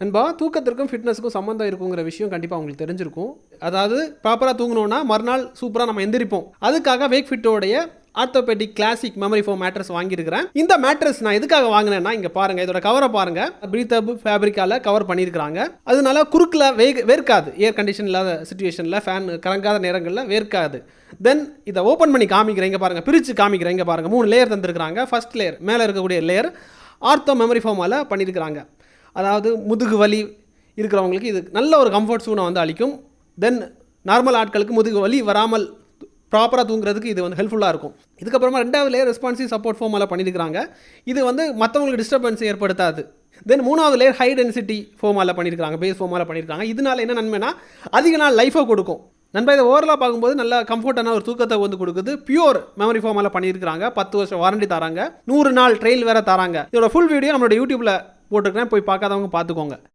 நண்பா, தூக்கத்திற்கும் ஃபிட்னஸுக்கும் சம்மந்தம் இருக்குங்கிற விஷயம் கண்டிப்பாக உங்களுக்கு தெரிஞ்சிருக்கும். அதாவது ப்ராப்பராக தூங்கணும்னா மறுநாள் சூப்பராக நம்ம எந்திரிப்போம். அதுக்காக வேக் ஃபிட்டோடைய orthopedic classic memory foam mattress வாங்கியிருக்கிறேன். இந்த மேட்ரஸ் நான் எதுக்காக வாங்கினேன்னா, இங்கே பாருங்கள், இதோட கவரை பாருங்கள். பிரீத்தபிள் ஃபேப்ரிக்கால கவர் பண்ணியிருக்கிறாங்க. அதனால குறுக்கில் வேர்க்காது. ஏர் கண்டிஷன் இல்லாத சுச்சுவேஷனில், ஃபேன் கறங்காத நேரங்களில் வேர்க்காது. தென் இதை ஓப்பன் பண்ணி காமிக்கிறேன். இங்கே பாருங்கள், பிரித்து காமிக்கிறேன். இங்கே பாருங்கள், 3 லேயர் தந்துருக்குறாங்க. ஃபர்ஸ்ட் லேயர் மேலே இருக்கக்கூடிய லேயர் ஆர்த்தோ மெமரி ஃபோமால் பண்ணியிருக்கிறாங்க. அதாவது முதுகு வலி இருக்கிறவங்களுக்கு இது நல்ல ஒரு கம்ஃபர்ட் சூனை வந்து அளிக்கும். தென் நார்மல் ஆட்களுக்கு முதுகு வலி வராமல் ப்ராப்பராக தூங்குறதுக்கு இது வந்து ஹெல்ப்ஃபுல்லாக இருக்கும். இதுக்கப்புறமா 2வது லேயர் ரெஸ்பான்சிவ் சப்போர்ட் ஃபோமால் பண்ணியிருக்கிறாங்க. இது வந்து மற்றவங்களுக்கு டிஸ்டர்பன்ஸ் ஏற்படுத்தாது. தென் 3வது லேயர் ஹை டென்சிட்டி ஃபோமால் பண்ணியிருக்காங்க, பேஸ் ஃபோமால் பண்ணியிருக்காங்க. இதனால என்ன நன்மைனா, அதிக நாள் லைஃபை கொடுக்கும். நண்பா, இதை ஓவரலாக பார்க்கும்போது நல்ல கம்ஃபர்ட்டான ஒரு தூக்கத்தை வந்து கொடுக்குது. பியூர் மெமரி ஃபோமால் பண்ணியிருக்காங்க. 10 வருஷம் வாரண்டி தராங்க. 100 நாள் ட்ரெயில் வேறு தராங்க. இதோட ஃபுல் வீடியோ நம்மளோட யூடியூப்பில் போட்டுருக்கேன், போய் பார்க்காதவங்க பார்த்துக்கோங்க.